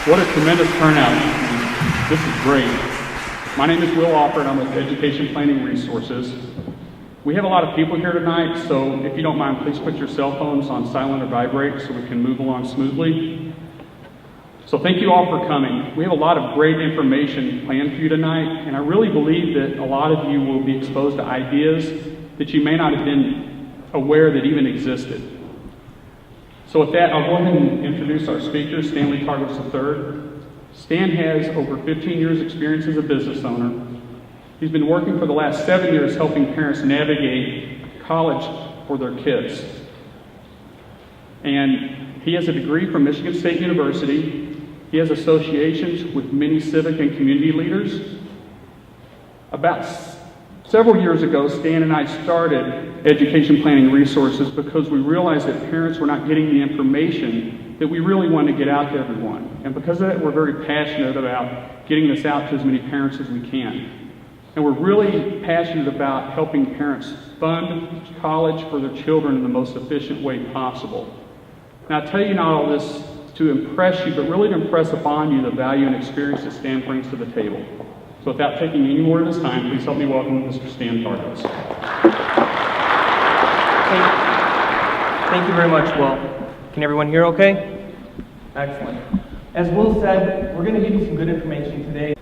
What a tremendous turnout. This is great. My name is Will Alford. I'm with Education Planning Resources. We have a lot of people here tonight, so if you don't mind, please put your cell phones on silent or vibrate so we can move along smoothly. So thank you all for coming. We have a lot of great information planned for you tonight, and I really believe that a lot of you will be exposed to ideas that you may not have been aware that even existed. So with that, I'll go ahead and introduce our speaker, Stanley Targos III. Stan has over 15 years experience as a business owner. He's been working for the last 7 years helping parents navigate college for their kids. And he has a degree from Michigan State University. He has associations with many civic and community leaders. About several years ago, Stan and I started Education Planning Resources because we realized that parents were not getting the information that we really wanted to get out to everyone. And because of that, we're very passionate about getting this out to as many parents as we can. And we're really passionate about helping parents fund college for their children in the most efficient way possible. Now, I tell you not all this to impress you, but really to impress upon you the value and experience that Stan brings to the table. So without taking any more of this time, please help me welcome Mr. Stan Targos. Thank you very much, Will. Can everyone hear okay? Excellent. As Will said, we're going to give you some good information today.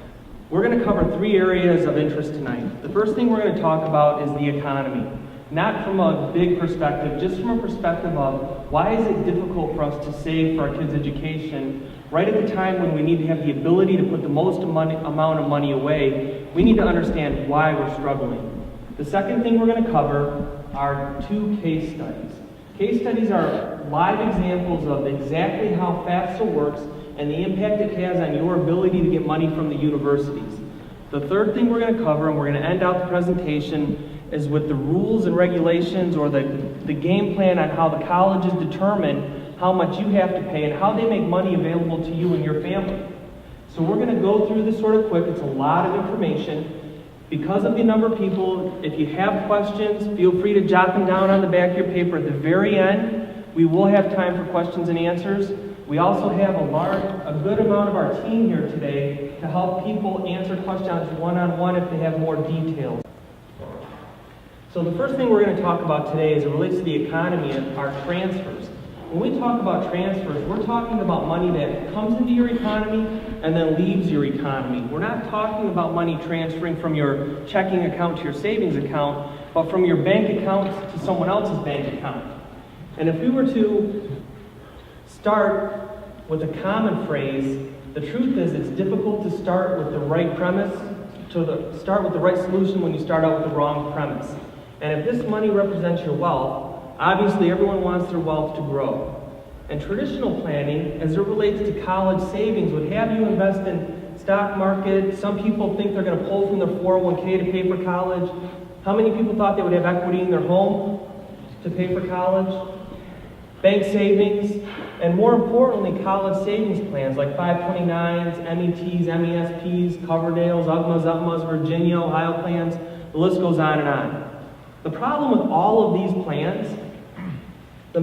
We're going to cover 3 areas of interest tonight. The first thing we're going to talk about is the economy. Not from a big perspective, just from a perspective of why is it difficult for us to save for our kids' education right at the time when we need to have the ability to put the most amount of money away. We need to understand why we're struggling. The second thing we're going to cover are 2 case studies. Case studies are live examples of exactly how FAFSA works and the impact it has on your ability to get money from the universities. The third thing we're going to cover, and we're going to end out the presentation, is with the rules and regulations or the game plan on how the colleges determine how much you have to pay and how they make money available to you and your family. So we're going to go through this sort of quick. It's a lot of information. Because of the number of people, if you have questions, feel free to jot them down on the back of your paper. At the very end, we will have time for questions and answers. We also have a good amount of our team here today to help people answer questions one-on-one if they have more details. So the first thing we're going to talk about today as it relates to the economy are transfers. When we talk about transfers, we're talking about money that comes into your economy and then leaves your economy. We're not talking about money transferring from your checking account to your savings account, but from your bank account to someone else's bank account. And if we were to start with a common phrase, the truth is it's difficult to start with the right premise, start with the right solution when you start out with the wrong premise. And if this money represents your wealth, obviously everyone wants their wealth to grow. And traditional planning, as it relates to college savings, would have you invest in stock market. Some people think they're going to pull from their 401k to pay for college. How many people thought they would have equity in their home to pay for college? Bank savings, and more importantly, college savings plans like 529s, METs, MESPs, Coverdales, UGMAs, UPMAs, Virginia, Ohio plans, the list goes on and on. The problem with all of these plans, the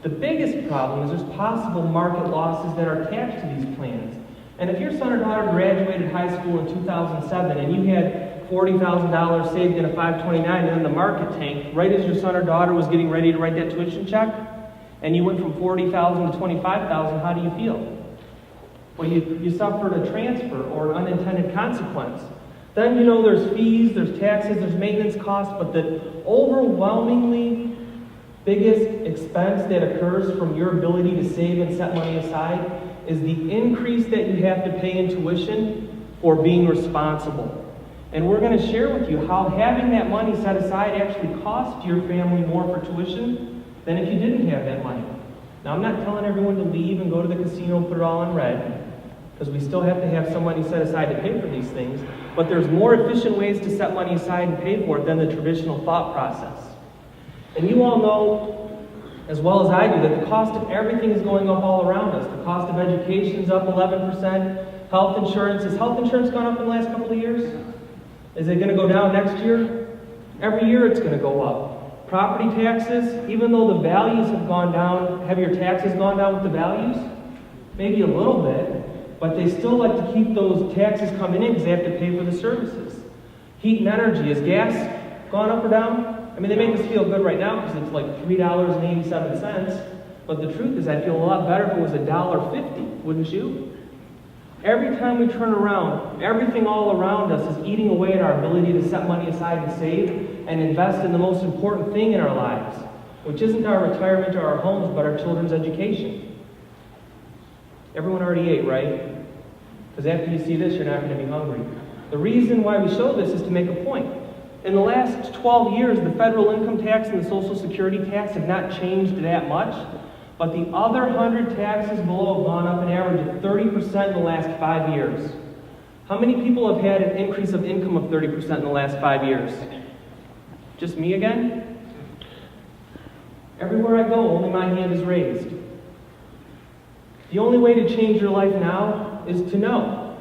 biggest problem is there's possible market losses that are attached to these plans. And if your son or daughter graduated high school in 2007 and you had $40,000 saved in a 529 and then the market tanked right as your son or daughter was getting ready to write that tuition check, and you went from $40,000 to $25,000, how do you feel? Well, you suffered a transfer or an unintended consequence. Then there's fees, there's taxes, there's maintenance costs, but the overwhelmingly biggest expense that occurs from your ability to save and set money aside is the increase that you have to pay in tuition for being responsible. And we're going to share with you how having that money set aside actually costs your family more for tuition than if you didn't have that money. Now, I'm not telling everyone to leave and go to the casino and put it all on red, because we still have to have some money set aside to pay for these things, but there's more efficient ways to set money aside and pay for it than the traditional thought process. And you all know, as well as I do, that the cost of everything is going up all around us. The cost of education is up 11%. Health insurance, has health insurance gone up in the last couple of years? Is it going to go down next year? Every year it's going to go up. Property taxes, even though the values have gone down, have your taxes gone down with the values? maybe a little bit, but they still like to keep those taxes coming in because they have to pay for the services. Heat and energy, has gas gone up or down? I mean, they make us feel good right now because it's like $3.87, but the truth is I'd feel a lot better if it was $1.50, wouldn't you? Every time we turn around, everything all around us is eating away at our ability to set money aside and save and invest in the most important thing in our lives, which isn't our retirement or our homes, but our children's education. Everyone already ate, right? Because after you see this, you're not going to be hungry. The reason why we show this is to make a point. In the last 12 years, the federal income tax and the Social Security tax have not changed that much, but the other 100 taxes below have gone up an average of 30% in the last 5 years. How many people have had an increase of income of 30% in the last 5 years? Just me again? Everywhere I go, only my hand is raised. The only way to change your life now is to know.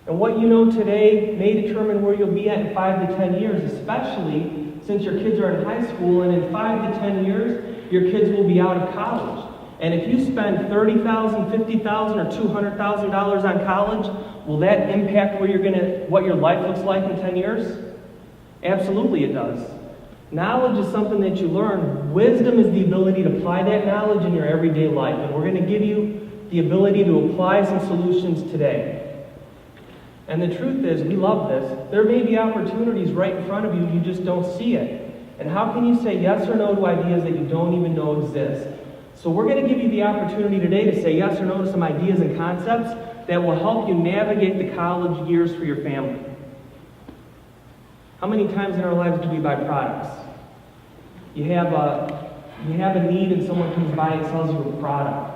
And what you know today may determine where you'll be at in 5 to 10 years, especially since your kids are in high school, and in 5 to 10 years, your kids will be out of college. And if you spend $30,000, $50,000, or $200,000 on college, will that impact what your life looks like in 10 years? Absolutely it does. Knowledge is something that you learn. Wisdom is the ability to apply that knowledge in your everyday life. And we're going to give you the ability to apply some solutions today. And the truth is, we love this. There may be opportunities right in front of you, you just don't see it. And how can you say yes or no to ideas that you don't even know exist? So we're going to give you the opportunity today to say yes or no to some ideas and concepts that will help you navigate the college years for your family. How many times in our lives do we buy products? You have a need and someone comes by and sells you a product.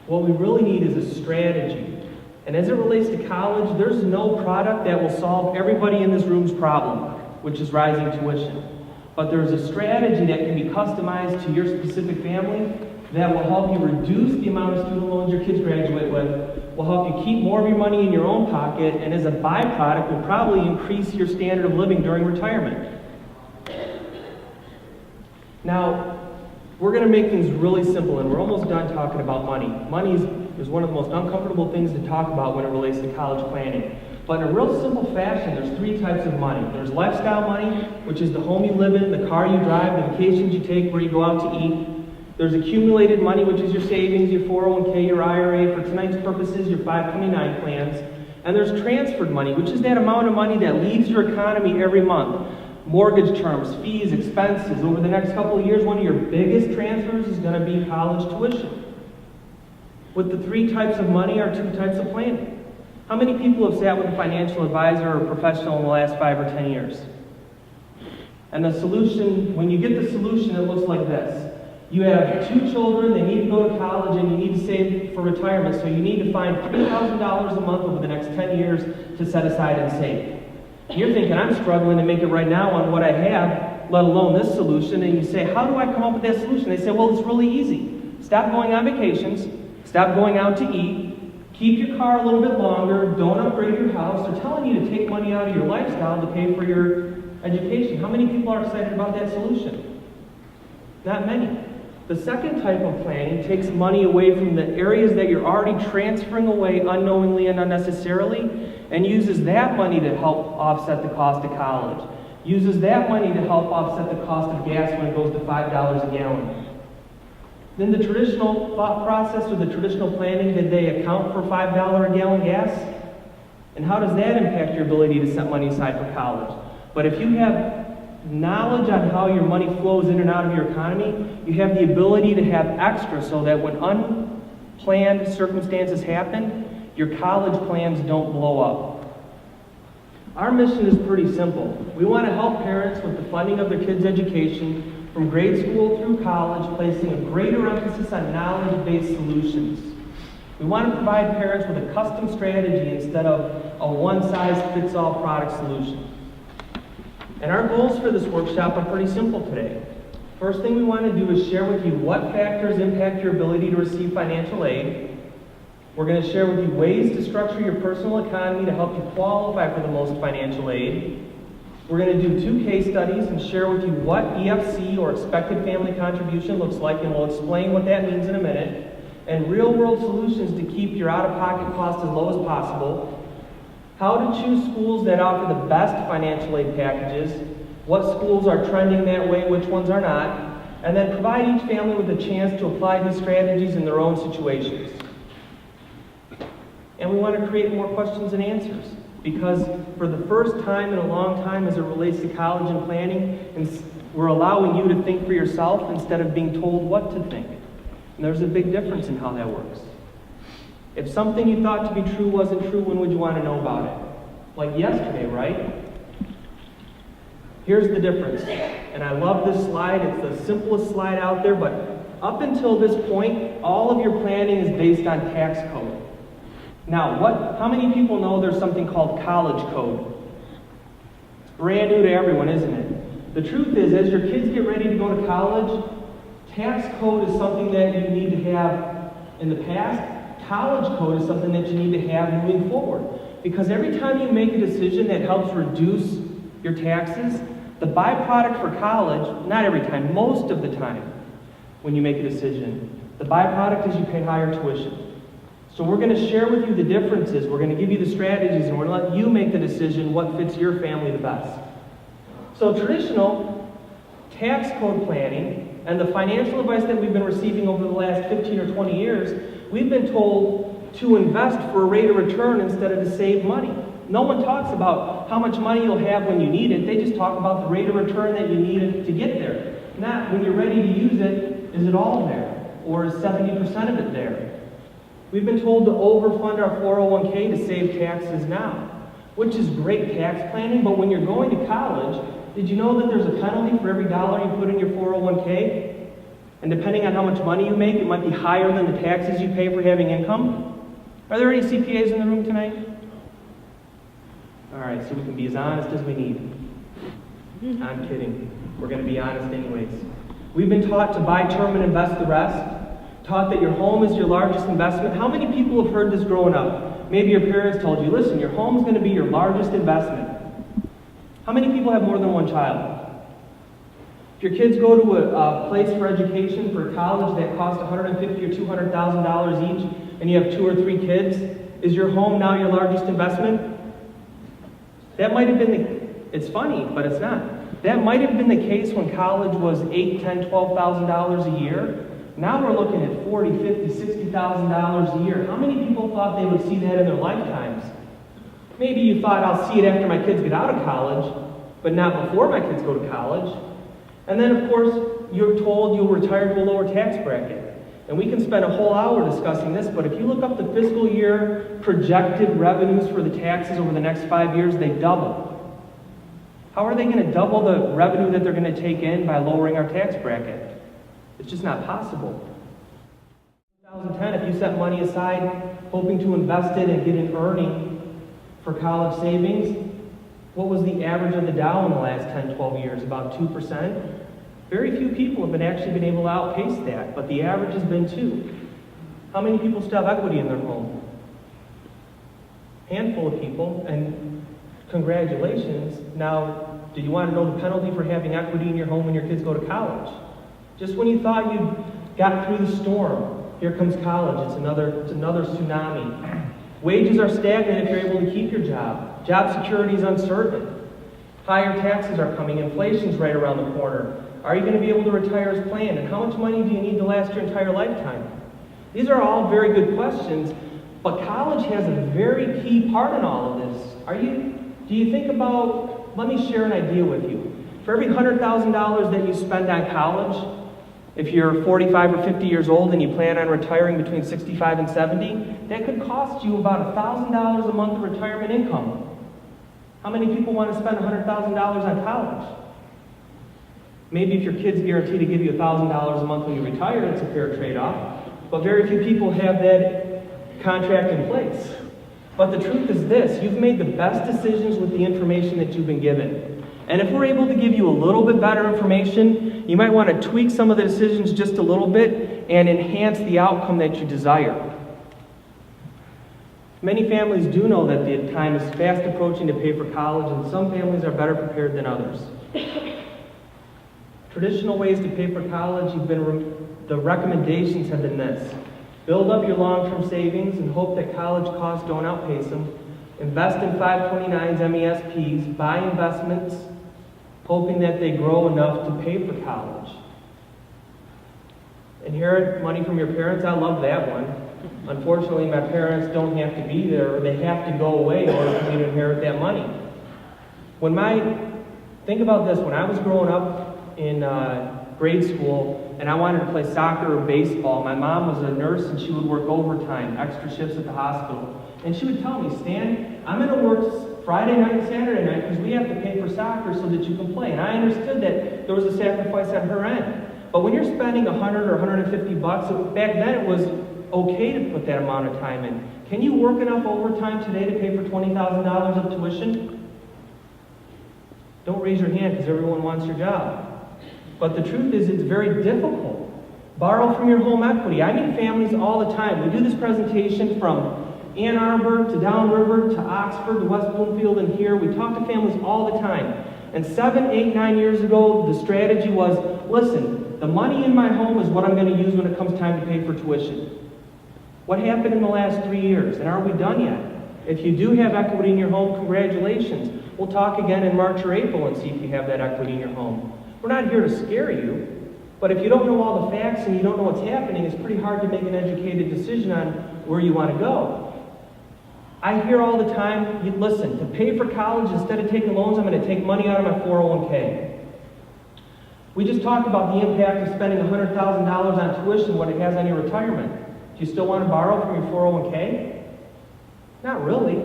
What we really need is a strategy. And as it relates to college, there's no product that will solve everybody in this room's problem, which is rising tuition. But there's a strategy that can be customized to your specific family that will help you reduce the amount of student loans your kids graduate with, will help you keep more of your money in your own pocket, and as a byproduct will probably increase your standard of living during retirement. Now, we're going to make things really simple, and we're almost done talking about money. Money is one of the most uncomfortable things to talk about when it relates to college planning. But in a real simple fashion, there's 3 types of money. There's lifestyle money, which is the home you live in, the car you drive, the vacations you take, where you go out to eat. There's accumulated money, which is your savings, your 401k, your IRA, for tonight's purposes, your 529 plans. And there's transferred money, which is that amount of money that leaves your economy every month. Mortgage terms, fees, expenses. Over the next couple of years, one of your biggest transfers is going to be college tuition. With the 3 types of money are 2 types of planning. How many people have sat with a financial advisor or professional in the last 5 or 10 years? And the solution, when you get the solution, it looks like this. You have 2 children, they need to go to college, and you need to save for retirement, so you need to find $3,000 a month over the next 10 years to set aside and save. You're thinking, I'm struggling to make it right now on what I have, let alone this solution, and you say, how do I come up with that solution? They say, well, it's really easy. Stop going on vacations, stop going out to eat, keep your car a little bit longer, don't upgrade your house. They're telling you to take money out of your lifestyle to pay for your education. How many people are excited about that solution? Not many. The second type of planning takes money away from the areas that you're already transferring away unknowingly and unnecessarily, and uses that money to help offset the cost of college. Uses that money to help offset the cost of gas when it goes to $5 a gallon. Then the traditional thought process or the traditional planning, did they account for $5 a gallon gas? And how does that impact your ability to set money aside for college? But if you have knowledge on how your money flows in and out of your economy, you have the ability to have extra so that when unplanned circumstances happen, your college plans don't blow up. Our mission is pretty simple. We want to help parents with the funding of their kids' education from grade school through college, placing a greater emphasis on knowledge-based solutions. We want to provide parents with a custom strategy instead of a one-size-fits-all product solution. And our goals for this workshop are pretty simple today. First thing we want to do is share with you what factors impact your ability to receive financial aid. We're going to share with you ways to structure your personal economy to help you qualify for the most financial aid. We're going to do 2 case studies and share with you what EFC, or expected family contribution, looks like, and we'll explain what that means in a minute. and real-world solutions to keep your out-of-pocket costs as low as possible, how to choose schools that offer the best financial aid packages, what schools are trending that way, which ones are not, and then provide each family with a chance to apply these strategies in their own situations. And we want to create more questions and answers, because for the first time in a long time as it relates to college and planning, we're allowing you to think for yourself instead of being told what to think. And there's a big difference in how that works. If something you thought to be true wasn't true, when would you want to know about it? Like yesterday, right? Here's the difference. And I love this slide. It's the simplest slide out there, but up until this point, all of your planning is based on tax code. Now, how many people know there's something called college code? It's brand new to everyone, isn't it? The truth is, as your kids get ready to go to college, tax code is something that you need to have in the past. College code is something that you need to have moving forward. Because every time you make a decision that helps reduce your taxes, the byproduct for college, not every time, most of the time, when you make a decision, the byproduct is you pay higher tuition. So we're going to share with you the differences, we're going to give you the strategies, and we're going to let you make the decision what fits your family the best. So traditional tax code planning and the financial advice that we've been receiving over the last 15 or 20 years, we've been told to invest for a rate of return instead of to save money. No one talks about how much money you'll have when you need it. They just talk about the rate of return that you need to get there. Not when you're ready to use it, is it all there? Or is 70% of it there? We've been told to overfund our 401k to save taxes now, which is great tax planning, but when you're going to college, did you know that there's a penalty for every dollar you put in your 401k? And depending on how much money you make, it might be higher than the taxes you pay for having income. Are there any CPAs in the room tonight? All right, so we can be as honest as we need. I'm kidding. We're going to be honest anyways. We've been taught to buy term and invest the rest. Taught that your home is your largest investment. How many people have heard this growing up? Maybe your parents told you, listen, your home's going to be your largest investment. How many people have more than one child? If your kids go to a place for education, for college that costs $150,000 or $200,000 each, and you have 2 or 3 kids, is your home now your largest investment? That might have been it's funny, but it's not. That might have been the case when college was $8,000, $10,000, $12,000 a year. Now we're looking at $40,000, $50,000, $60,000 a year. How many people thought they would see that in their lifetimes? Maybe you thought, I'll see it after my kids get out of college, but not before my kids go to college. And then, of course, you're told you'll retire to a lower tax bracket. And we can spend a whole hour discussing this, but if you look up the fiscal year projected revenues for the taxes over the next 5 years, they double. How are they going to double the revenue that they're going to take in by lowering our tax bracket? It's just not possible. In 2010, if you set money aside hoping to invest it and get an earning for college savings, what was the average of the Dow in the last 10, 12 years? About 2%? Very few people have actually been able to outpace that, but the average has been 2. How many people still have equity in their home? Handful of people, and congratulations. Now, do you want to know the penalty for having equity in your home when your kids go to college? Just when you thought you got through the storm, here comes college. It's another tsunami. Wages are stagnant if you're able to keep your job. Job security is uncertain. Higher taxes are coming. Inflation's right around the corner. Are you going to be able to retire as planned? And how much money do you need to last your entire lifetime? These are all very good questions, but college has a very key part in all of this. Do you think about, let me share an idea with you. For every $100,000 that you spend on college, if you're 45 or 50 years old and you plan on retiring between 65 and 70, that could cost you about $1,000 a month of retirement income. How many people want to spend $100,000 on college? Maybe if your kid's guaranteed to give you $1,000 a month when you retire, it's a fair trade-off. But very few people have that contract in place. But the truth is this, you've made the best decisions with the information that you've been given. And if we're able to give you a little bit better information, you might want to tweak some of the decisions just a little bit and enhance the outcome that you desire. Many families do know that the time is fast approaching to pay for college, and some families are better prepared than others. Traditional ways to pay for college, the recommendations have been this. Build up your long-term savings and hope that college costs don't outpace them. Invest in 529s, MESPs, buy investments, hoping that they grow enough to pay for college. Inherit money from your parents, I love that one. Unfortunately, my parents don't have to be there, or they have to go away in order for me to inherit that money. Think about this, when I was growing up in grade school, and I wanted to play soccer or baseball, my mom was a nurse and she would work overtime, extra shifts at the hospital. And she would tell me, Stan, I'm going to work Friday night and Saturday night because we have to pay for soccer so that you can play. And I understood that there was a sacrifice on her end. But when you're spending $100 or $150, back then it was okay to put that amount of time in. Can you work enough overtime today to pay for $20,000 of tuition? Don't raise your hand because everyone wants your job. But the truth is, it's very difficult. Borrow from your home equity. I meet families all the time. We do this presentation from Ann Arbor to Downriver to Oxford to West Bloomfield and here. We talk to families all the time. And 7, 8, 9 years ago, the strategy was, listen, the money in my home is what I'm going to use when it comes time to pay for tuition. What happened in the last 3 years? And are we done yet? If you do have equity in your home, congratulations. We'll talk again in March or April and see if you have that equity in your home. We're not here to scare you, but if you don't know all the facts and you don't know what's happening, it's pretty hard to make an educated decision on where you want to go. I hear all the time, listen, to pay for college, instead of taking loans, I'm going to take money out of my 401k. We just talked about the impact of spending $100,000 on tuition, what it has on your retirement. Do you still want to borrow from your 401k? Not really.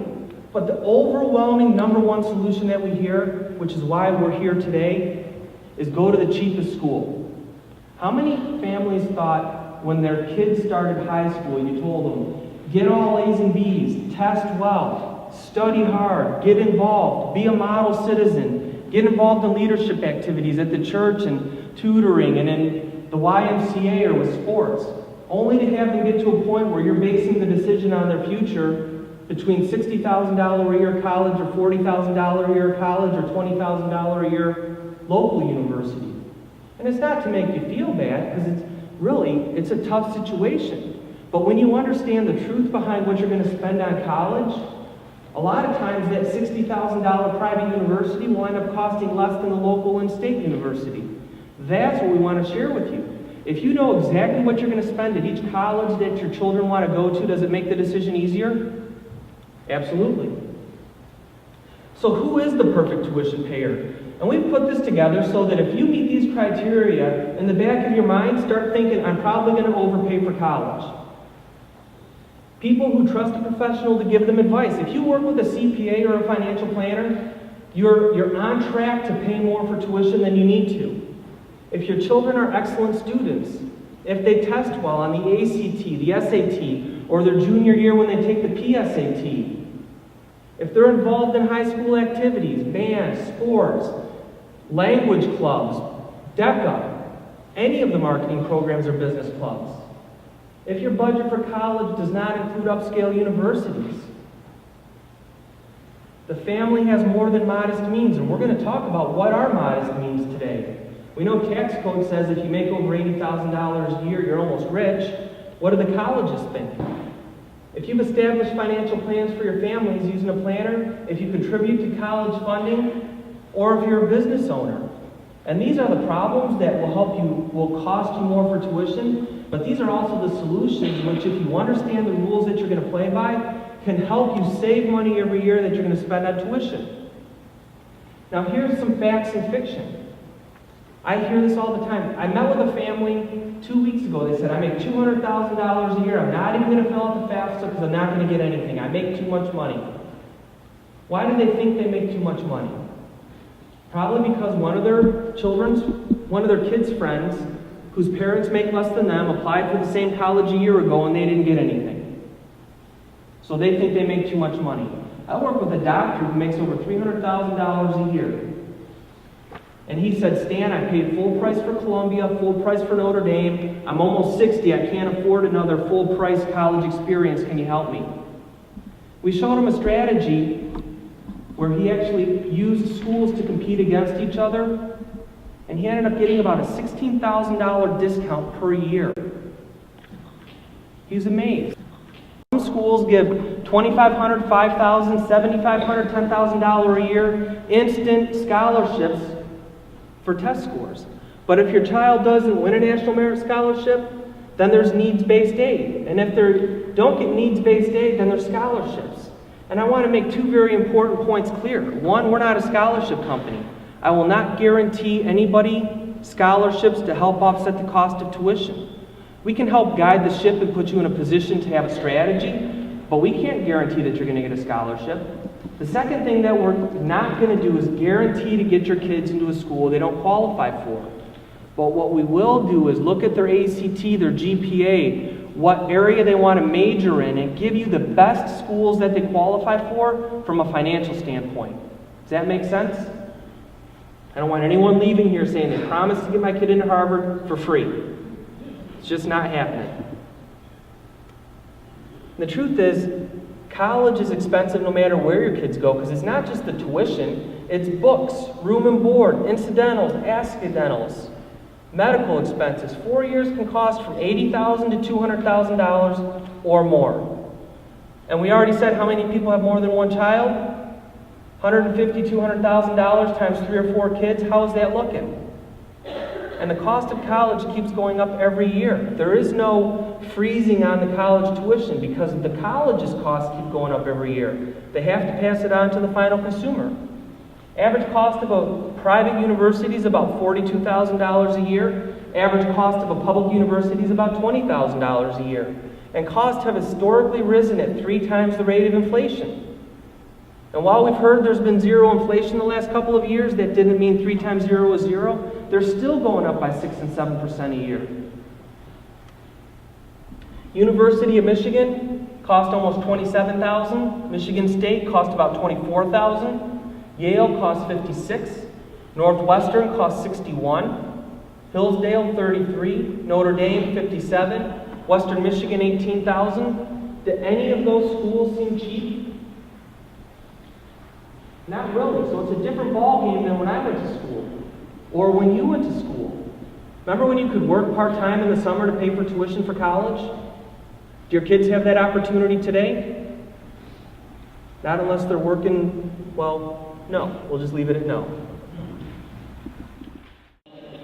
But the overwhelming number one solution that we hear, which is why we're here today, is go to the cheapest school. How many families thought when their kids started high school, you told them, get all A's and B's, test well, study hard, get involved, be a model citizen, get involved in leadership activities at the church and tutoring and in the YMCA or with sports, only to have them get to a point where you're basing the decision on their future between $60,000 a year college or $40,000 a year college or $20,000 a year local university. And it's not to make you feel bad, because it's a tough situation. But when you understand the truth behind what you're going to spend on college, a lot of times that $60,000 private university will end up costing less than the local and state university. That's what we want to share with you. If you know exactly what you're going to spend at each college that your children want to go to, does it make the decision easier? Absolutely. So who is the perfect tuition payer? And we've put this together so that if you meet these criteria, in the back of your mind, start thinking, I'm probably going to overpay for college. People who trust a professional to give them advice. If you work with a CPA or a financial planner, you're on track to pay more for tuition than you need to. If your children are excellent students, if they test well on the ACT, the SAT, or their junior year when they take the PSAT, if they're involved in high school activities, bands, sports, language clubs, DECA, any of the marketing programs or business clubs, if your budget for college does not include upscale universities, the family has more than modest means, and we're going to talk about what are modest means today. We know tax code says if you make over $80,000 a year, you're almost rich. What do the colleges think? If you've established financial plans for your families using a planner, if you contribute to college funding, or if you're a business owner. And these are the problems that will cost you more for tuition, but these are also the solutions which, if you understand the rules that you're going to play by, can help you save money every year that you're going to spend on tuition. Now here's some facts and fiction. I hear this all the time. I met with a family 2 weeks ago. They said, I make $200,000 a year. I'm not even going to fill out the FAFSA because I'm not going to get anything. I make too much money. Why do they think they make too much money? Probably because one of their kids' friends, whose parents make less than them, applied for the same college a year ago and they didn't get anything. So they think they make too much money. I work with a doctor who makes over $300,000 a year. And he said, Stan, I paid full price for Columbia, full price for Notre Dame. I'm almost 60. I can't afford another full price college experience. Can you help me? We showed him a strategy where he actually used schools to compete against each other. And he ended up getting about a $16,000 discount per year. He's amazed. Some schools give $2,500, $5,000, $7,500, $10,000 a year instant scholarships for test scores. But if your child doesn't win a National Merit Scholarship, then there's needs-based aid. And if they don't get needs-based aid, then there's scholarships. And I want to make two very important points clear. One, we're not a scholarship company. I will not guarantee anybody scholarships to help offset the cost of tuition. We can help guide the ship and put you in a position to have a strategy, but we can't guarantee that you're going to get a scholarship. The second thing that we're not going to do is guarantee to get your kids into a school they don't qualify for. But what we will do is look at their ACT, their GPA, what area they want to major in, and give you the best schools that they qualify for from a financial standpoint. Does that make sense? I don't want anyone leaving here saying they promised to get my kid into Harvard for free. It's just not happening. The truth is, college is expensive no matter where your kids go, because it's not just the tuition, it's books, room and board, incidentals, accidentals, medical expenses. 4 years can cost from $80,000 to $200,000 or more. And we already said how many people have more than one child? $150,000, $200,000 times 3 or 4 kids. How is that looking? And the cost of college keeps going up every year. There is no freezing on the college tuition because the college's costs keep going up every year. They have to pass it on to the final consumer. Average cost of a private university is about $42,000 a year. Average cost of a public university is about $20,000 a year. And costs have historically risen at 3 times the rate of inflation. And while we've heard there's been zero inflation the last couple of years, that didn't mean 3 times 0 is 0. They're still going up by 6 and 7% a year. University of Michigan cost almost $27,000. Michigan State cost about $24,000. Yale cost $56,000. Northwestern cost $61,000. Hillsdale $33,000. Notre Dame $57,000. Western Michigan $18,000. Do any of those schools seem cheap? Not really. So it's a different ballgame than when I went to school. Or when you went to school. Remember when you could work part-time in the summer to pay for tuition for college? Do your kids have that opportunity today? Not unless they're working, well, no. We'll just leave it at no.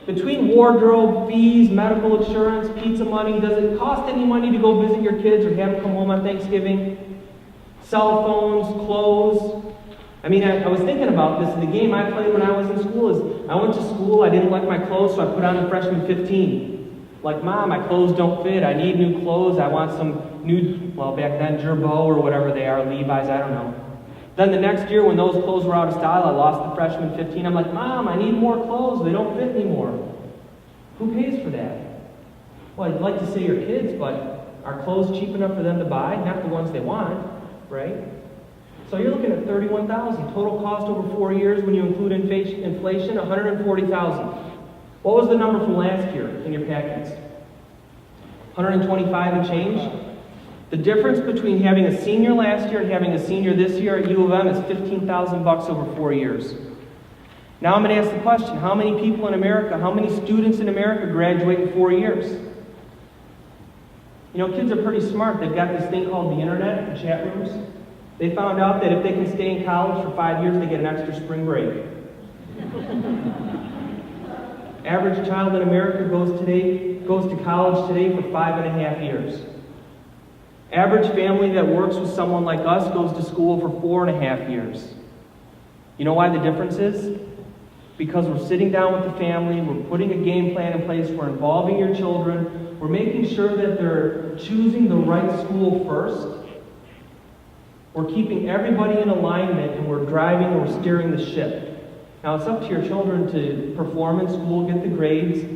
Between wardrobe, fees, medical insurance, pizza money, does it cost any money to go visit your kids or have them come home on Thanksgiving? Cell phones, clothes. I mean, I was thinking about this. The game I played when I was in school is I went to school, I didn't like my clothes, so I put on the freshman 15. Like, Mom, my clothes don't fit. I need new clothes. I want some new, well, back then, Gerbeau or whatever they are, Levi's, I don't know. Then the next year, when those clothes were out of style, I lost the freshman 15. I'm like, Mom, I need more clothes. They don't fit anymore. Who pays for that? Well, I'd like to say your kids, but are clothes cheap enough for them to buy? Not the ones they want, right? So you're looking at $31,000. Total cost over 4 years when you include inflation, $140,000. What was the number from last year in your packets? 125 and change? The difference between having a senior last year and having a senior this year at U of M is $15,000 over 4 years. Now I'm going to ask the question, how many people in America, how many students in America graduate in 4 years? You know, kids are pretty smart. They've got this thing called the internet, the chat rooms. They found out that if they can stay in college for 5 years, they get an extra spring break. Average child in America goes to college today for 5.5 years. Average family that works with someone like us goes to school for 4.5 years. You know why the difference is? Because we're sitting down with the family, we're putting a game plan in place, we're involving your children, we're making sure that they're choosing the right school first. We're keeping everybody in alignment, and we're driving or we're steering the ship. Now, it's up to your children to perform in school, get the grades,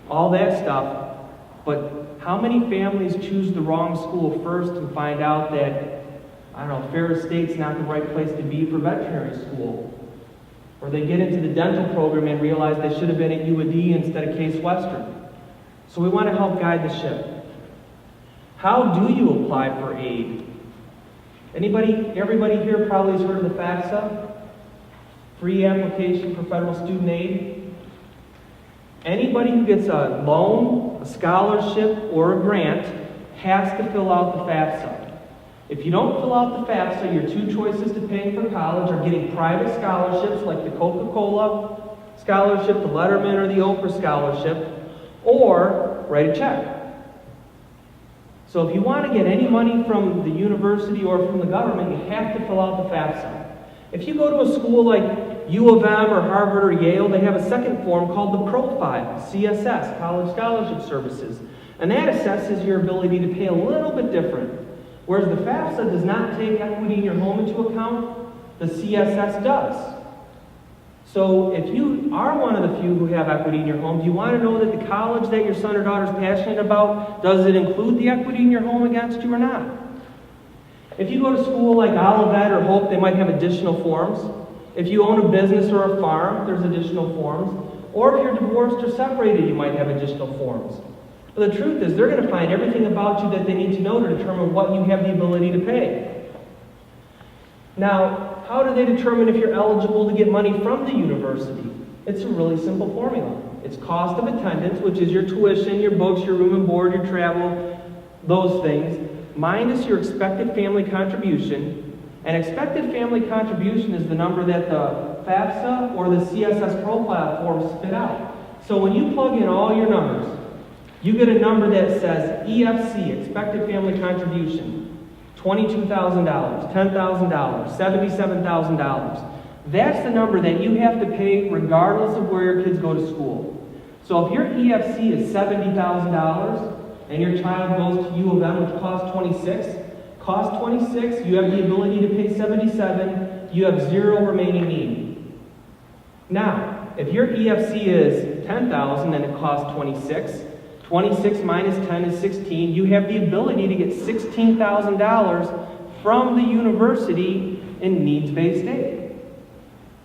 all that stuff. But how many families choose the wrong school first and find out that, I don't know, Ferris State's not the right place to be for veterinary school? Or they get into the dental program and realize they should have been at UAD instead of Case Western. So we want to help guide the ship. How do you apply for aid? Everybody here probably has heard of the FAFSA, free application for federal student aid. Anybody who gets a loan, a scholarship, or a grant has to fill out the FAFSA. If you don't fill out the FAFSA, your two choices to paying for college are getting private scholarships like the Coca-Cola scholarship, the Letterman, or the Oprah scholarship, or write a check. So if you want to get any money from the university or from the government, you have to fill out the FAFSA. If you go to a school like U of M or Harvard or Yale, they have a second form called the Profile, CSS, College Scholarship Services. And that assesses your ability to pay a little bit different. Whereas the FAFSA does not take equity in your home into account, the CSS does. So if you are one of the few who have equity in your home, do you want to know that the college that your son or daughter is passionate about, does it include the equity in your home against you or not? If you go to school like Olivet or Hope, they might have additional forms. If you own a business or a farm, there's additional forms. Or if you're divorced or separated, you might have additional forms. But the truth is, they're going to find everything about you that they need to know to determine what you have the ability to pay. Now, how do they determine if you're eligible to get money from the university? It's a really simple formula. It's cost of attendance, which is your tuition, your books, your room and board, your travel, those things, minus your expected family contribution. And expected family contribution is the number that the FAFSA or the CSS profile form spit out. So when you plug in all your numbers, you get a number that says EFC, expected family contribution, $22,000, $10,000, $77,000. That's the number that you have to pay regardless of where your kids go to school. So if your EFC is $70,000 and your child goes to U of M, which costs $26, you have the ability to pay $77, you have zero remaining need. Now, if your EFC is $10,000 and it costs $26 minus 10 is 16. You have the ability to get $16,000 from the university in needs-based aid.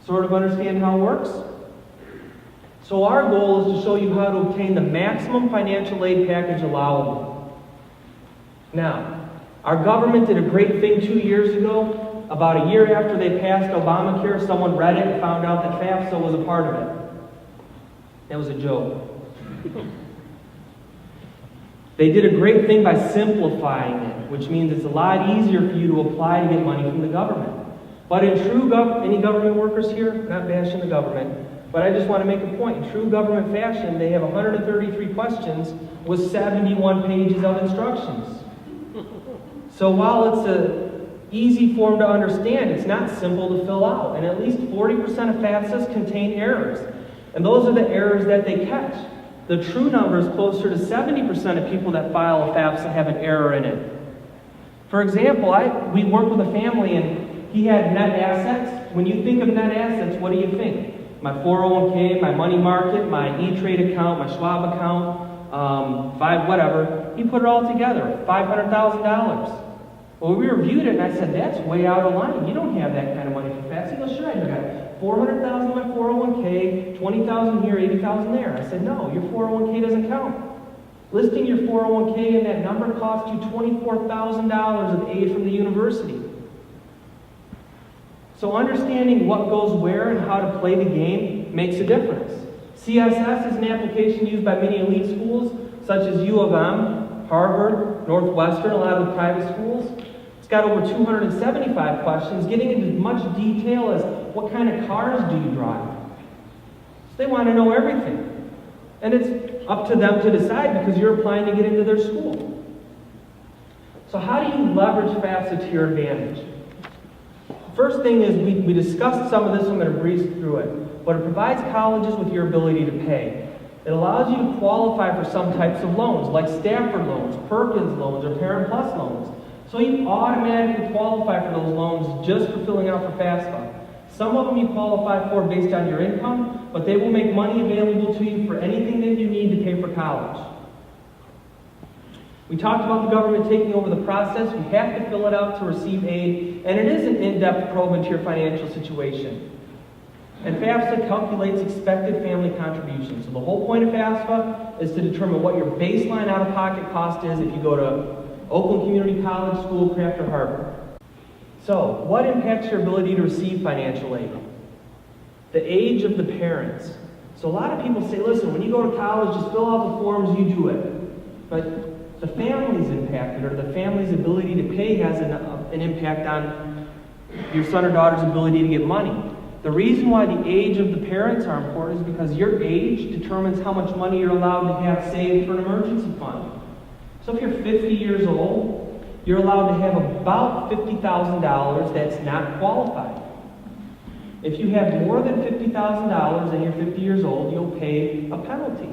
Sort of understand how it works? So our goal is to show you how to obtain the maximum financial aid package allowable. Now, our government did a great thing 2 years ago. About a year after they passed Obamacare, someone read it and found out that FAFSA was a part of it. That was a joke. They did a great thing by simplifying it, which means it's a lot easier for you to apply to get money from the government. But in true any government workers here? Not bashing the government, but I just want to make a point. In true government fashion, they have 133 questions with 71 pages of instructions. So while it's an easy form to understand, it's not simple to fill out. And at least 40% of FAFSAs contain errors. And those are the errors that they catch. The true number is closer to 70% of people that file a FAFSA have an error in it. For example, we worked with a family and he had net assets. When you think of net assets, what do you think? My 401k, my money market, my E-Trade account, my Schwab account, whatever. He put it all together, $500,000. Well, we reviewed it and I said, that's way out of line. You don't have that kind of money for FAFSA. He goes, sure I do. I got $400,000 in my 401k, $20,000 here, $80,000 there. I said, no, your 401k doesn't count. Listing your 401k and that number cost you $24,000 of aid from the university. So understanding what goes where and how to play the game makes a difference. CSS is an application used by many elite schools, such as U of M, Harvard, Northwestern, a lot of the private schools. It's got over 275 questions, getting into as much detail as what kind of cars do you drive. So they want to know everything. And it's up to them to decide because you're applying to get into their school. So how do you leverage FAFSA to your advantage? First thing is we discussed some of this, I'm going to breeze through it. But it provides colleges with your ability to pay. It allows you to qualify for some types of loans, like Stafford loans, Perkins loans, or Parent Plus loans. So you automatically qualify for those loans just for filling out for FAFSA. Some of them you qualify for based on your income, but they will make money available to you for anything that you need to pay for college. We talked about the government taking over the process. You have to fill it out to receive aid, and it is an in-depth probe into your financial situation. And FAFSA calculates expected family contributions. So the whole point of FAFSA is to determine what your baseline out-of-pocket cost is if you go to Oakland Community College, Schoolcraft, or Harvard. So, what impacts your ability to receive financial aid? The age of the parents. So a lot of people say, listen, when you go to college, just fill out the forms, you do it. But the family's impacted, or the family's ability to pay has an impact on your son or daughter's ability to get money. The reason why the age of the parents are important is because your age determines how much money you're allowed to have saved for an emergency fund. So if you're 50 years old, you're allowed to have about $50,000 that's not qualified. If you have more than $50,000 and you're 50 years old, you'll pay a penalty.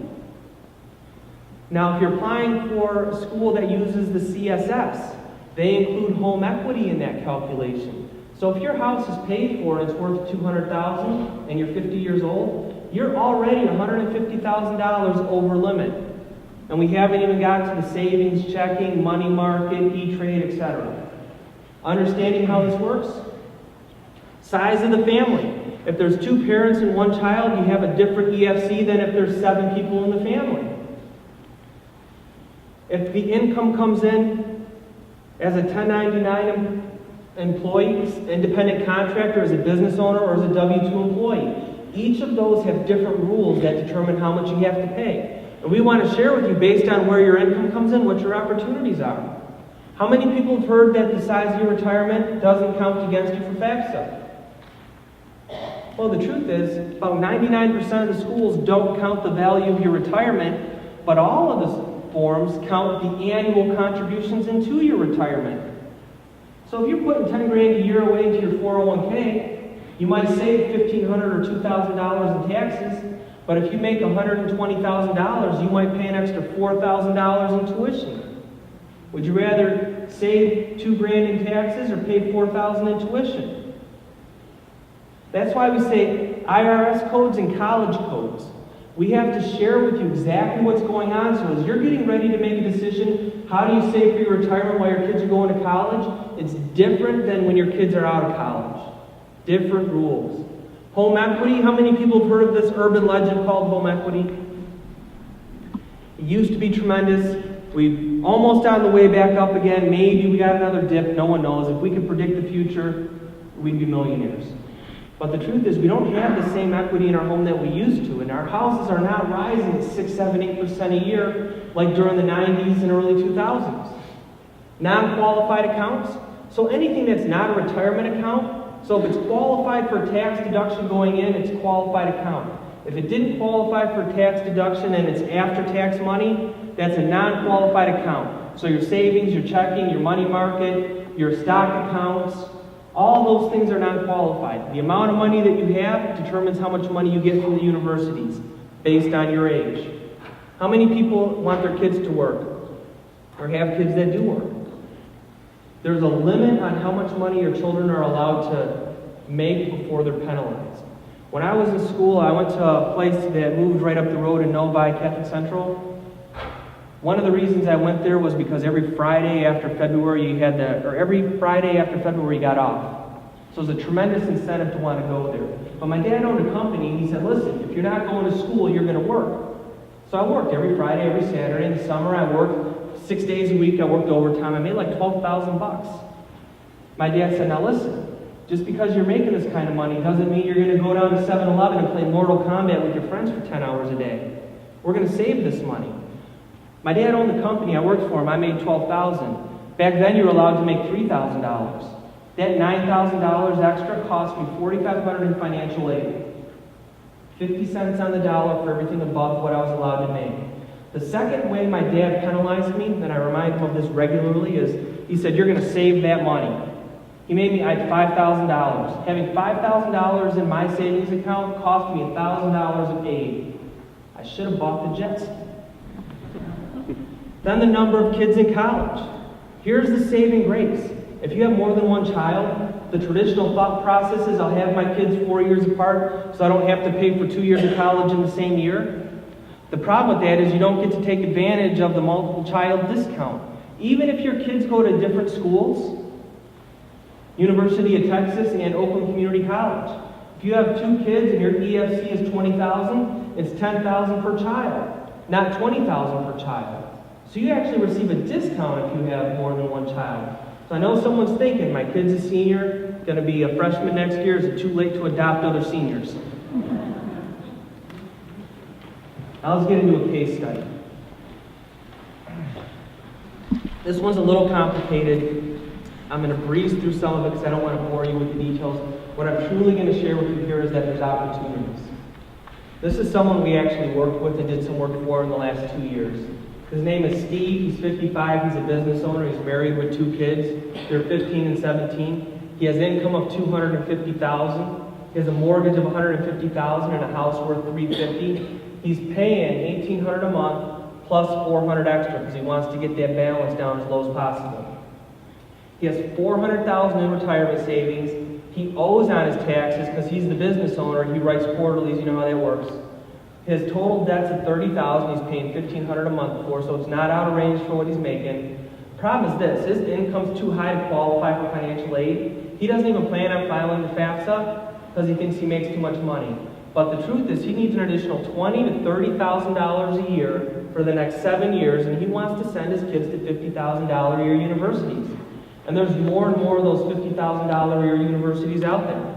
Now, if you're applying for a school that uses the CSS, they include home equity in that calculation. So if your house is paid for and it's worth $200,000 and you're 50 years old, you're already $150,000 over limit. And we haven't even got to the savings, checking, money market, E-Trade, etc. Understanding how this works? Size of the family. If there's 2 parents and 1 child, you have a different EFC than if there's 7 people in the family. If the income comes in as a 1099 employee, independent contractor, as a business owner, or as a W-2 employee, each of those have different rules that determine how much you have to pay. And we want to share with you, based on where your income comes in, what your opportunities are. How many people have heard that the size of your retirement doesn't count against you for FAFSA? Well, the truth is, about 99% of the schools don't count the value of your retirement, but all of the forms count the annual contributions into your retirement. So if you're putting 10 grand a year away into your 401k, you might save $1,500 or $2,000 in taxes, but if you make $120,000, you might pay an extra $4,000 in tuition. Would you rather save 2 grand in taxes or pay $4,000 in tuition? That's why we say IRS codes and college codes. We have to share with you exactly what's going on, so as you're getting ready to make a decision, how do you save for your retirement while your kids are going to college? It's different than when your kids are out of college. Different rules. Home equity, how many people have heard of this urban legend called home equity? It used to be tremendous. We've almost on the way back up again. Maybe we got another dip, no one knows. If we could predict the future, we'd be millionaires. But the truth is, we don't have the same equity in our home that we used to, and our houses are not rising at 6, 7, 8% a year like during the 90s and early 2000s. Non-qualified accounts, so anything that's not a retirement account, so if it's qualified for tax deduction going in, it's a qualified account. If it didn't qualify for tax deduction and it's after-tax money, that's a non-qualified account. So your savings, your checking, your money market, your stock accounts, all those things are non-qualified. The amount of money that you have determines how much money you get from the universities based on your age. How many people want their kids to work or have kids that do work? There's a limit on how much money your children are allowed to make before they're penalized. When I was in school, I went to a place that moved right up the road in Novi, Catholic Central. One of the reasons I went there was because every Friday after February you got off. So it was a tremendous incentive to want to go there. But my dad owned a company, and he said, listen, if you're not going to school, you're going to work. So I worked every Friday, every Saturday. In the summer, I worked 6 days a week. I worked overtime. I made like $12,000. My dad said, now listen, just because you're making this kind of money doesn't mean you're going to go down to 7-Eleven and play Mortal Kombat with your friends for 10 hours a day. We're going to save this money. My dad owned the company. I worked for him. I made $12,000. Back then, you were allowed to make $3,000. That $9,000 extra cost me $4,500 in financial aid. 50 cents on the dollar for everything above what I was allowed to make. The second way my dad penalized me, and I remind him of this regularly, is he said, you're going to save that money. He made me, I had $5,000. Having $5,000 in my savings account cost me $1,000 of aid. I should have bought the jet ski. Then the number of kids in college. Here's the saving grace. If you have more than one child, the traditional thought process is I'll have my kids 4 years apart so I don't have to pay for 2 years of college in the same year. The problem with that is you don't get to take advantage of the multiple child discount. Even if your kids go to different schools, University of Texas and Oakland Community College. If you have 2 kids and your EFC is $20,000, it's $10,000 per child, not $20,000 per child. So you actually receive a discount if you have more than one child. So I know someone's thinking, my kid's a senior, going to be a freshman next year, is it too late to adopt other seniors? Now let's get into a case study. This one's a little complicated. I'm going to breeze through some of it because I don't want to bore you with the details. What I'm truly going to share with you here is that there's opportunities. This is someone we actually worked with and did some work for in the last 2 years. His name is Steve. He's 55. He's a business owner. He's married with 2 kids. They're 15 and 17. He has income of $250,000. He has a mortgage of $150,000 and a house worth $350,000. He's paying $1,800 a month plus $400 extra because he wants to get that balance down as low as possible. He has $400,000 in retirement savings. He owes on his taxes because he's the business owner. He writes quarterlies. You know how that works. His total debt's at $30,000. He's paying $1,500 a month for, so it's not out of range for what he's making. Problem is this: his income's too high to qualify for financial aid. He doesn't even plan on filing the FAFSA because he thinks he makes too much money. But the truth is, he needs an additional $20,000 to $30,000 a year for the next 7 years, and he wants to send his kids to $50,000 a year universities. And there's more and more of those $50,000 a year universities out there.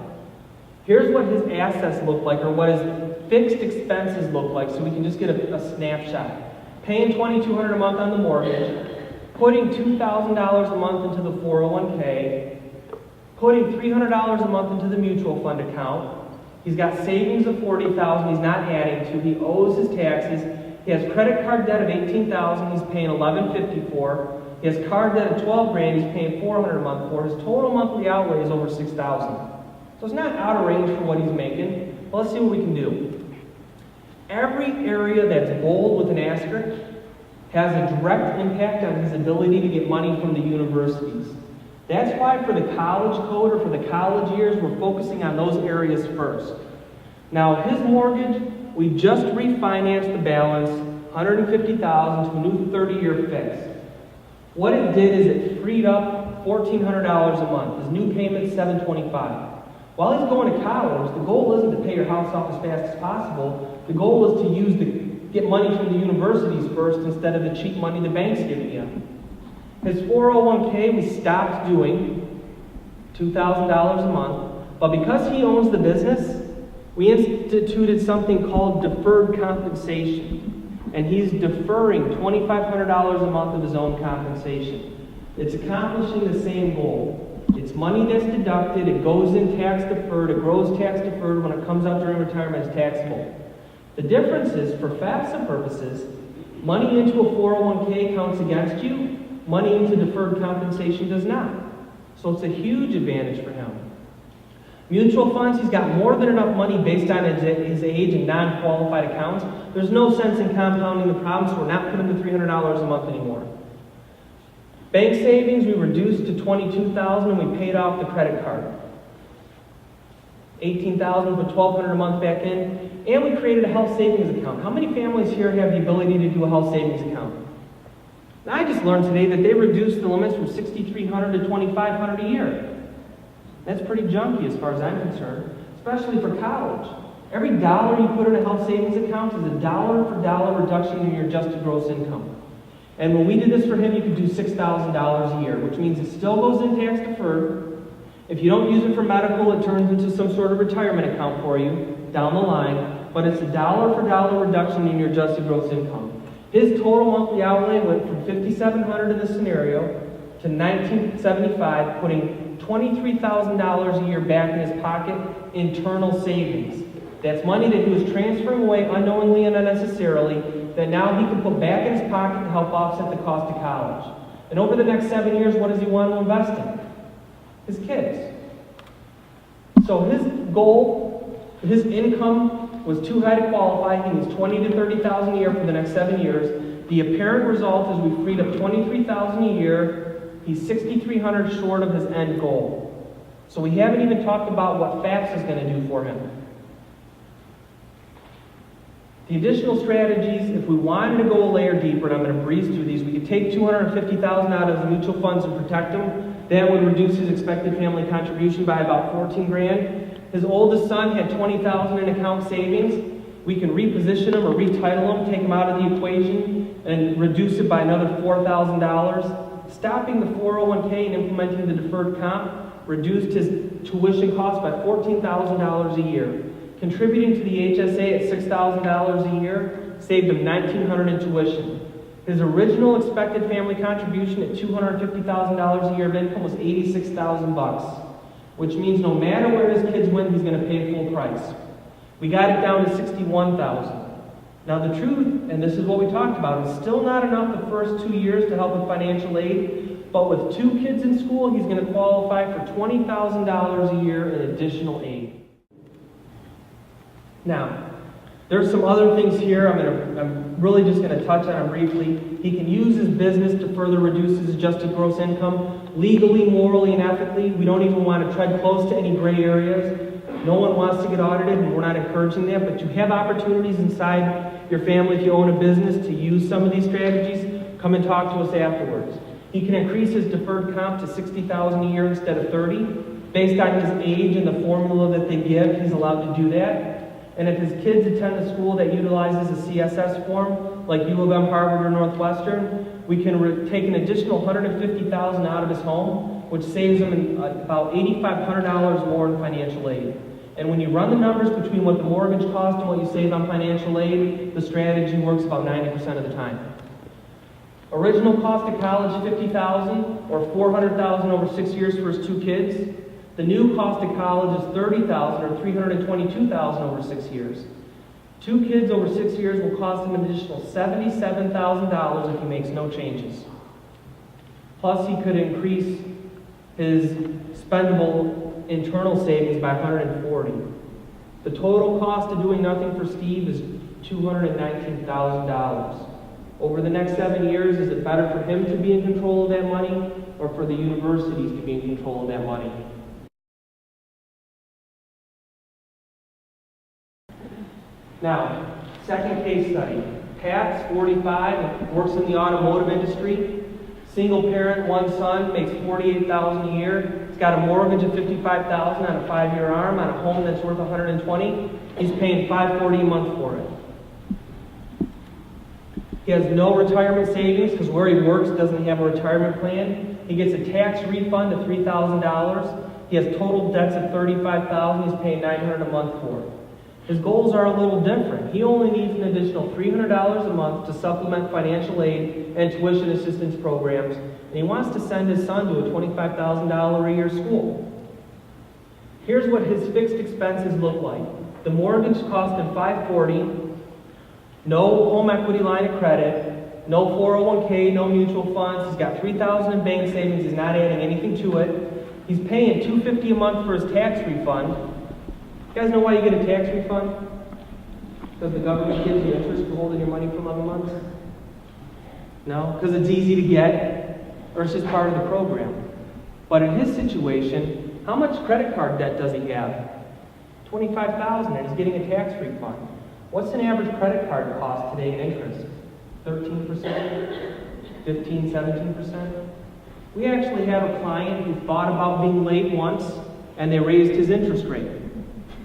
Here's what his assets look like, or what his fixed expenses look like, so we can just get a snapshot. Paying $2,200 a month on the mortgage, putting $2,000 a month into the 401k, putting $300 a month into the mutual fund account. He's got savings of $40,000 he's not adding to. He owes his taxes. He has credit card debt of $18,000 he's paying $1,150 for. He has card debt of $12,000 he's paying $400 a month for. His total monthly outlay is over $6,000. So it's not out of range for what he's making. Well, let's see what we can do. Every area that's bold with an asterisk has a direct impact on his ability to get money from the universities. That's why for the college code, or for the college years, we're focusing on those areas first. Now, his mortgage, we just refinanced the balance, $150,000 to a new 30-year fix. What it did is it freed up $1,400 a month. His new payment's $725. While he's going to college, the goal isn't to pay your house off as fast as possible. The goal is to get money from the universities first instead of the cheap money the bank's giving you. His 401k we stopped doing, $2,000 a month, but because he owns the business, we instituted something called deferred compensation, and he's deferring $2,500 a month of his own compensation. It's accomplishing the same goal. It's money that's deducted, it goes in tax deferred, it grows tax deferred. When it comes out during retirement, it's taxable. The difference is, for FAFSA purposes, money into a 401k counts against you, money into deferred compensation does not. So it's a huge advantage for him. Mutual funds, he's got more than enough money based on his age and non-qualified accounts. There's no sense in compounding the problem, so we're not putting him to $300 a month anymore. Bank savings, we reduced to $22,000 and we paid off the credit card. $18,000, put $1,200 a month back in, and we created a health savings account. How many families here have the ability to do a health savings account? Now, I just learned today that they reduced the limits from $6,300 to $2,500 a year. That's pretty junky as far as I'm concerned, especially for college. Every dollar you put in a health savings account is a dollar for dollar reduction in your adjusted gross income. And when we did this for him, you could do $6,000 a year, which means it still goes in tax deferred. If you don't use it for medical, it turns into some sort of retirement account for you down the line, but it's a dollar for dollar reduction in your adjusted gross income. His total monthly outlay went from $5,700 in this scenario to $1,975, putting $23,000 a year back in his pocket, internal savings. That's money that he was transferring away unknowingly and unnecessarily, that now he can put back in his pocket to help offset the cost of college. And over the next 7 years, what does he want to invest in? His kids. So his goal, his income was too high to qualify. He was $20,000 to $30,000 a year for the next 7 years. The apparent result is we freed up $23,000 a year. He's $6,300 short of his end goal. So we haven't even talked about what FAFSA is going to do for him. The additional strategies, if we wanted to go a layer deeper, and I'm going to breeze through these, we could take $250,000 out of the mutual funds and protect them. That would reduce his expected family contribution by about $14,000. His oldest son had $20,000 in account savings. We can reposition him or retitle him, take him out of the equation, and reduce it by another $4,000. Stopping the 401k and implementing the deferred comp reduced his tuition costs by $14,000 a year. Contributing to the HSA at $6,000 a year saved him $1,900 in tuition. His original expected family contribution at $250,000 a year of income was $86,000, which means no matter where his kids went, he's going to pay full price. We got it down to $61,000. Now the truth, and this is what we talked about, is still not enough the first 2 years to help with financial aid, but with 2 kids in school, he's going to qualify for $20,000 a year in additional aid. Now, there's some other things here I'm really just going to touch on briefly. He can use his business to further reduce his adjusted gross income, legally, morally, and ethically. We don't even want to tread close to any gray areas. No one wants to get audited, and we're not encouraging that, but you have opportunities inside your family if you own a business to use some of these strategies. Come and talk to us afterwards. He can increase his deferred comp to $60,000 a year instead of $30,000. Based on his age and the formula that they give, he's allowed to do that. And if his kids attend a school that utilizes a CSS form, like U of M, Harvard, or Northwestern, we can take an additional $150,000 out of his home, which saves him about $8,500 more in financial aid. And when you run the numbers between what the mortgage cost and what you save on financial aid, the strategy works about 90% of the time. Original cost of college, $50,000 or $400,000 over 6 years for his 2 kids. The new cost of college is $30,000 or $322,000 over 6 years. 2 kids over 6 years will cost him an additional $77,000 if he makes no changes. Plus, he could increase his spendable internal savings by $140,000. The total cost of doing nothing for Steve is $219,000. Over the next 7 years, is it better for him to be in control of that money or for the universities to be in control of that money? Now, second case study. Pat's 45, works in the automotive industry. Single parent, 1 son, makes $48,000 a year. He's got a mortgage of $55,000 on a 5-year arm on a home that's worth $120,000. He's paying $540 a month for it. He has no retirement savings because where he works doesn't have a retirement plan. He gets a tax refund of $3,000. He has total debts of $35,000. He's paying $900 a month for it. His goals are a little different. He only needs an additional $300 a month to supplement financial aid and tuition assistance programs, and he wants to send his son to a $25,000 a year school. Here's what his fixed expenses look like. The mortgage cost him $540, no home equity line of credit, no 401k, no mutual funds. He's got $3,000 in bank savings. He's not adding anything to it. He's paying $250 a month for his tax refund. You guys know why you get a tax refund? Because the government gives you interest for holding your money for 11 months? No? Because it's easy to get, or it's just part of the program. But in his situation, how much credit card debt does he have? $25,000, and he's getting a tax refund. What's an average credit card cost today in interest? 13%? 15, 17%? We actually have a client who thought about being late once, and they raised his interest rate.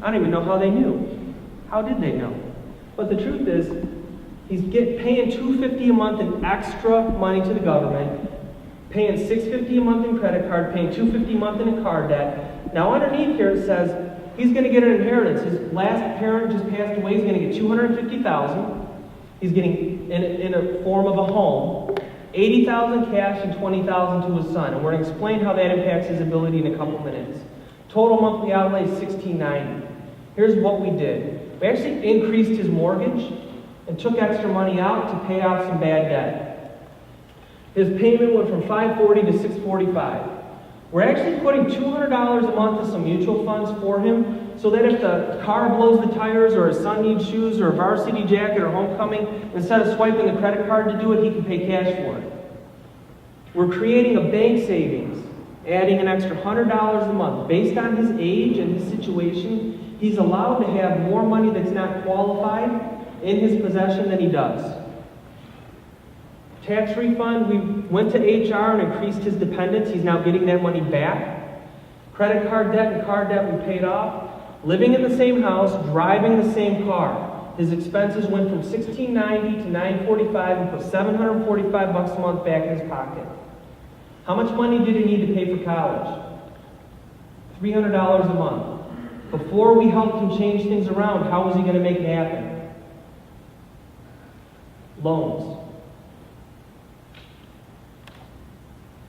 I don't even know how they knew. How did they know? But the truth is, he's paying $250 a month in extra money to the government, paying $650 a month in credit card, paying $250 a month in a car debt. Now underneath here it says he's going to get an inheritance. His last parent just passed away. He's going to get $250,000. He's getting in a form of a home, $80,000 cash and $20,000 to his son. And we're going to explain how that impacts his ability in a couple minutes. Total monthly outlay is $1,690. Here's what we did. We actually increased his mortgage and took extra money out to pay off some bad debt. His payment went from $540 to $645. We're actually putting $200 a month to some mutual funds for him so that if the car blows the tires or his son needs shoes or a varsity jacket or homecoming, instead of swiping the credit card to do it, he can pay cash for it. We're creating a bank savings, adding an extra $100 a month. Based on his age and his situation, he's allowed to have more money that's not qualified in his possession than he does. Tax refund, we went to HR and increased his dependents. He's now getting that money back. Credit card debt and car debt we paid off. Living in the same house, driving the same car. His expenses went from $1,690 to $945 and put $745 a month back in his pocket. How much money did he need to pay for college? $300 a month. Before we helped him change things around, how was he going to make it happen? Loans.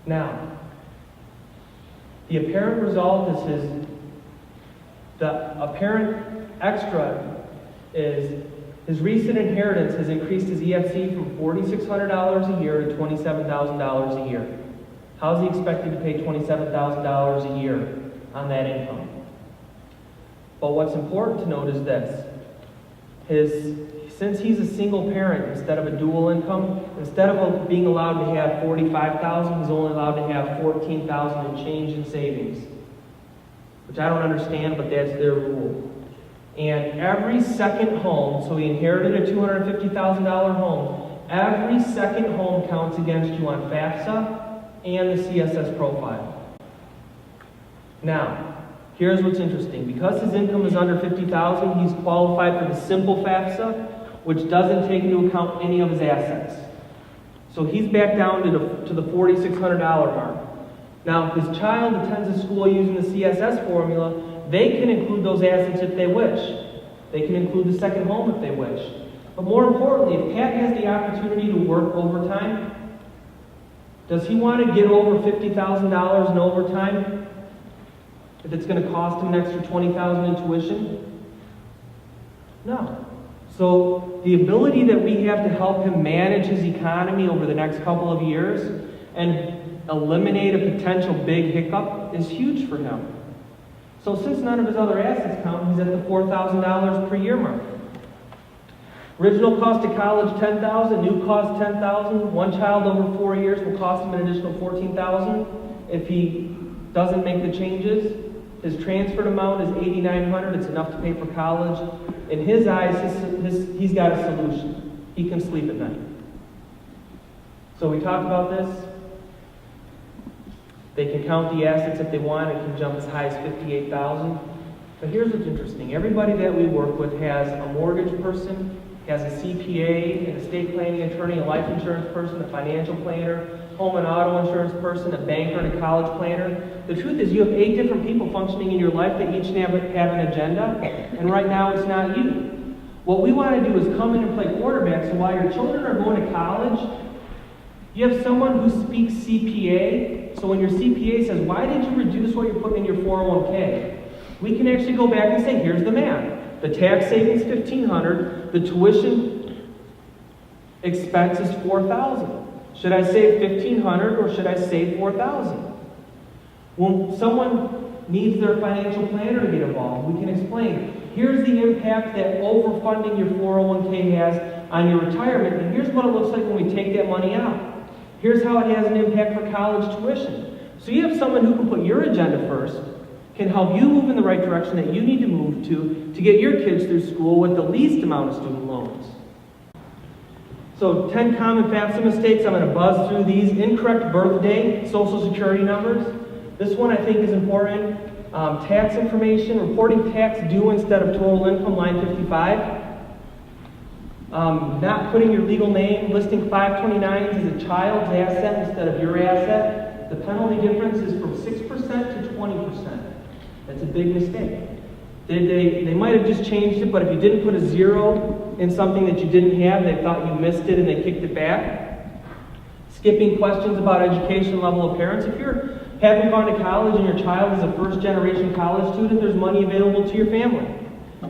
Now, the apparent result is the apparent extra is his recent inheritance has increased his EFC from $4,600 a year to $27,000 a year. How is he expected to pay $27,000 a year on that income? But what's important to note is this. Since he's a single parent instead of a dual income, instead of being allowed to have $45,000, he's only allowed to have $14,000 in change in savings, which I don't understand, but that's their rule. And every second home, so he inherited a $250,000 home, every second home counts against you on FAFSA and the CSS profile. Now, here's what's interesting. Because his income is under $50,000, he's qualified for the simple FAFSA, which doesn't take into account any of his assets. So he's back down to the $4,600 mark. Now, if his child attends a school using the CSS formula, they can include those assets if they wish. They can include the second home if they wish. But more importantly, if Pat has the opportunity to work overtime, does he want to get over $50,000 in overtime if it's going to cost him an extra $20,000 in tuition? No. So the ability that we have to help him manage his economy over the next couple of years and eliminate a potential big hiccup is huge for him. So since none of his other assets count, he's at the $4,000 per year mark. Original cost of college, $10,000. New cost, $10,000. One child over 4 years will cost him an additional $14,000 if he doesn't make the changes. His transferred amount is $8,900. It's enough to pay for college. In his eyes, he's got a solution. He can sleep at night. So we talked about this. They can count the assets if they want. It can jump as high as $58,000. But here's what's interesting. Everybody that we work with has a mortgage person, has a CPA, an estate planning attorney, a life insurance person, a financial planner, home and auto insurance person, a banker, and a college planner. The truth is you have 8 different people functioning in your life that each have an agenda, and right now it's not you. What we want to do is come in and play quarterback, so while your children are going to college, you have someone who speaks CPA, so when your CPA says, why did you reduce what you're putting in your 401k? We can actually go back and say, here's the math. The tax savings, $1,500. The tuition expense is $4,000. Should I save $1,500 or should I save $4,000? When someone needs their financial planner to get involved, we can explain, here's the impact that overfunding your 401k has on your retirement, and here's what it looks like when we take that money out. Here's how it has an impact for college tuition. So you have someone who can put your agenda first, can help you move in the right direction that you need to move to get your kids through school with the least amount of student loans. So 10 common FAFSA mistakes. I'm going to buzz through these. Incorrect birthday, social security numbers. This one I think is important. Tax information, reporting tax due instead of total income, line 55. Not putting your legal name, listing 529s as a child's asset instead of your asset. The penalty difference is from 6% to 20%. That's a big mistake. They might have just changed it, but if you didn't put a 0 in something that you didn't have, they thought you missed it and they kicked it back. Skipping questions about education level of parents. If you haven't gone to college and your child is a first-generation college student, there's money available to your family.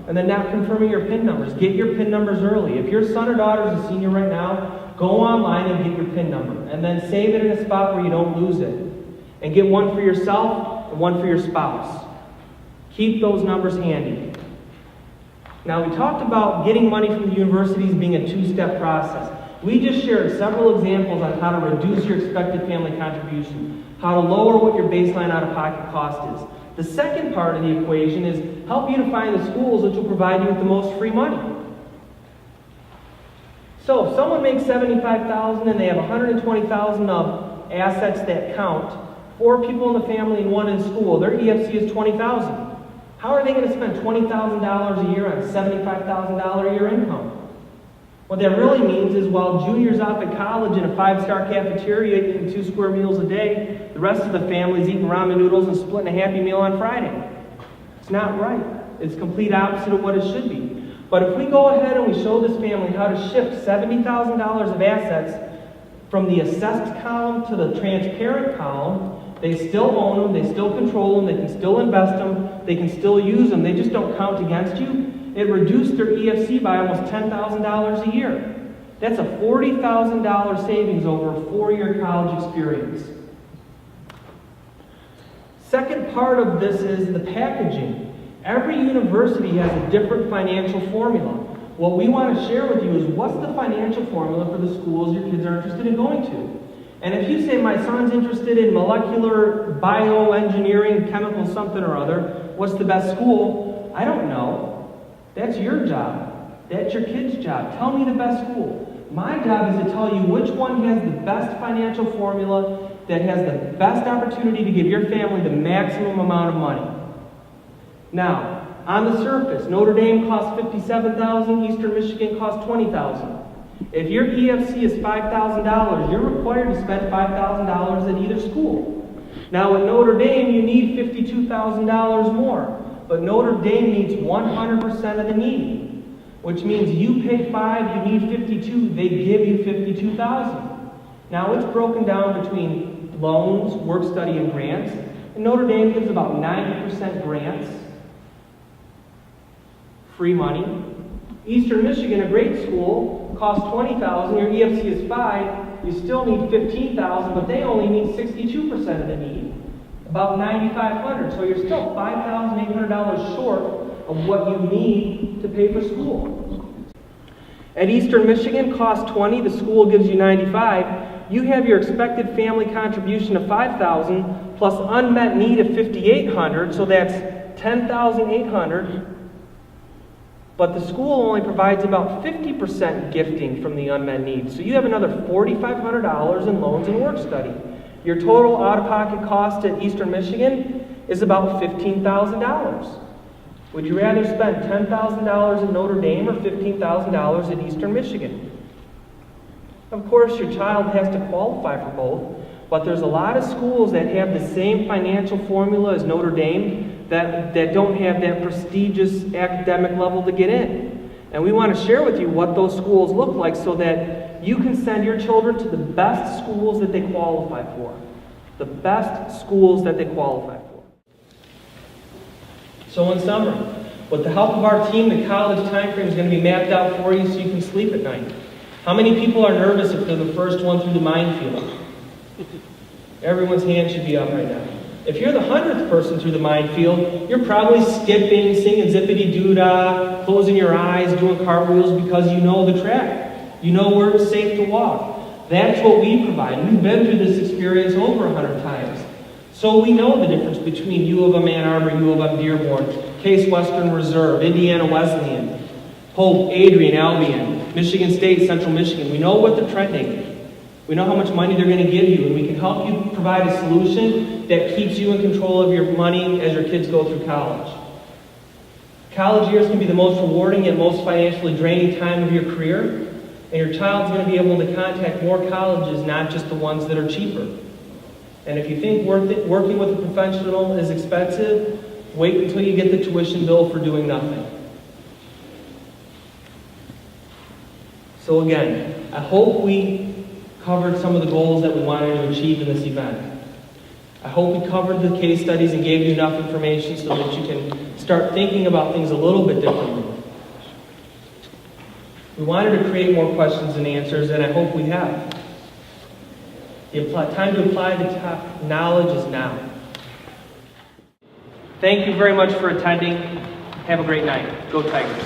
And then not confirming your PIN numbers. Get your PIN numbers early. If your son or daughter is a senior right now, go online and get your PIN number. And then save it in a spot where you don't lose it. And get one for yourself and one for your spouse. Keep those numbers handy. Now, we talked about getting money from the universities being a 2-step process. We just shared several examples on how to reduce your expected family contribution, how to lower what your baseline out-of-pocket cost is. The second part of the equation is help you to find the schools which will provide you with the most free money. So if someone makes $75,000 and they have $120,000 of assets that count, 4 people in the family and 1 in school, their EFC is $20,000. How are they going to spend $20,000 a year on $75,000 a year income? What that really means is while junior's off at college in a 5-star cafeteria eating 2 square meals a day, the rest of the family's eating ramen noodles and splitting a Happy Meal on Friday. It's not right. It's complete opposite of what it should be. But if we go ahead and we show this family how to shift $70,000 of assets From the assessed column to the transparent column, they still own them, they still control them, they can still invest them, they can still use them, they just don't count against you. It reduced their EFC by almost $10,000 a year. That's a $40,000 savings over a 4-year college experience. Second part of this is the packaging. Every university has a different financial formula. What we want to share with you is what's the financial formula for the schools your kids are interested in going to. And if you say my son's interested in molecular bioengineering, chemical something or other, what's the best school? I don't know. That's your job. That's your kid's job. Tell me the best school. My job is to tell you which one has the best financial formula that has the best opportunity to give your family the maximum amount of money. Now, on the surface, Notre Dame costs $57,000, Eastern Michigan costs $20,000. If your EFC is $5,000, you're required to spend $5,000 at either school. Now, at Notre Dame, you need $52,000 more, but Notre Dame meets 100% of the need, which means you pay $5,000, you need $52,000, they give you $52,000. Now, it's broken down between loans, work study, and grants, and Notre Dame gives about 90% grants, free money. Eastern Michigan, a great school, costs $20,000, your EFC is $5,000, you still need $15,000, but they only need 62% of the need, about $9,500. So you're still $5,800 short of what you need to pay for school. At Eastern Michigan, costs $20,000, the school gives you $95,000. You have your expected family contribution of $5,000 plus unmet need of $5,800, so that's $10,800. But the school only provides about 50% gifting from the unmet needs. So you have another $4,500 in loans and work study. Your total out-of-pocket cost at Eastern Michigan is about $15,000. Would you rather spend $10,000 at Notre Dame or $15,000 at Eastern Michigan? Of course, your child has to qualify for both, but there's a lot of schools that have the same financial formula as Notre Dame that don't have that prestigious academic level to get in. And we want to share with you what those schools look like so that you can send your children to the best schools that they qualify for. The best schools that they qualify for. So in summary, with the help of our team, the college time frame is going to be mapped out for you so you can sleep at night. How many people are nervous if they're the first one through the minefield? Everyone's hand should be up right now. If you're the 100th person through the minefield, you're probably skipping, singing zippity-doo-dah, closing your eyes, doing cartwheels because you know the track. You know where it's safe to walk. That's what we provide. We've been through this experience over 100 times. So we know the difference between U of M Ann Arbor, U of M Dearborn, Case Western Reserve, Indiana Wesleyan, Hope, Adrian, Albion, Michigan State, Central Michigan. We know what they're trending. We know how much money they're going to give you, and we can help you provide a solution that keeps you in control of your money as your kids go through college. College years can be the most rewarding and most financially draining time of your career, and your child's going to be able to contact more colleges, not just the ones that are cheaper. And if you think working with a professional is expensive, wait until you get the tuition bill for doing nothing. So again, I hope we covered some of the goals that we wanted to achieve in this event. I hope we covered the case studies and gave you enough information so that you can start thinking about things a little bit differently. We wanted to create more questions and answers, and I hope we have. The time to apply the top knowledge is now. Thank you very much for attending. Have a great night. Go Tigers.